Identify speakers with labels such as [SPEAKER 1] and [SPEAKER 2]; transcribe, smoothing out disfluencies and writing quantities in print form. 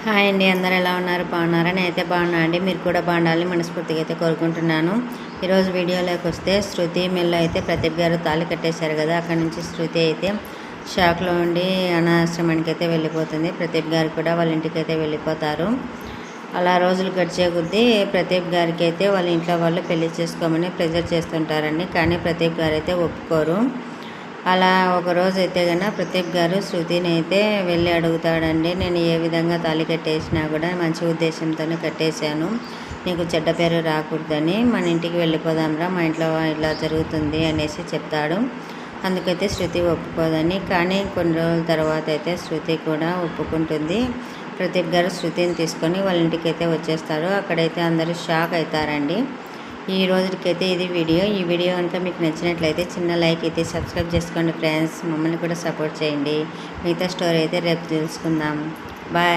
[SPEAKER 1] Hi అండి, అందరూ ఎలా ఉన్నారు? బాగున్నారా? నేనైతే బాగున్నా అండి. మీరు కూడా బాగుండాలని మనస్ఫూర్తిగా అయితే కోరుకుంటున్నాను. ఈరోజు వీడియోలోకి వస్తే శృతి మెల్లో అయితే ప్రదీప్ గారు తాళి కట్టేశారు కదా, అక్కడ నుంచి శృతి అయితే షాక్లో ఉండి అనాశ్రమానికి అయితే వెళ్ళిపోతుంది. ప్రదీప్ గారు కూడా వాళ్ళ ఇంటికి అయితే వెళ్ళిపోతారు. అలా రోజులు గడిచే కొద్దీ ప్రదీప్ గారికి అయితే వాళ్ళ ఇంట్లో వాళ్ళు పెళ్లి చేసుకోమని ప్రెజర్ చేస్తుంటారండి. కానీ ప్రదీప్ గారు అయితే ఒప్పుకోరు. అలా ఒకరోజు అయితే కన్నా ప్రదీప్ గారు శృతిని అయితే వెళ్ళి అడుగుతాడండి, నేను ఏ విధంగా తాళి కట్టేసినా కూడా మంచి ఉద్దేశంతోనే కట్టేశాను, నీకు చెడ్డ పేరు రాకూడదని, మన ఇంటికి వెళ్ళిపోదాంరా, మా ఇంట్లో ఇలా జరుగుతుంది అనేసి చెప్తాడు. అందుకైతే శృతి ఒప్పుకోదని. కానీ కొన్ని రోజుల తర్వాత అయితే శృతి కూడా ఒప్పుకుంటుంది. ప్రదీప్ గారు శృతిని తీసుకొని వాళ్ళ ఇంటికి అయితే వచ్చేస్తారు. అక్కడైతే అందరూ షాక్ అవుతారండి. ఈ రోజుకైతే ఇది వీడియో. ఈ వీడియో కనుక మీకు నచ్చినట్లయితే చిన్న లైక్ అయితే సబ్స్క్రైబ్ చేసుకోండి ఫ్రెండ్స్. మమ్మల్ని కూడా సపోర్ట్ చేయండి. మిగతా స్టోరీ అయితే రేపు తెలుసుకుందాం. బాయ్.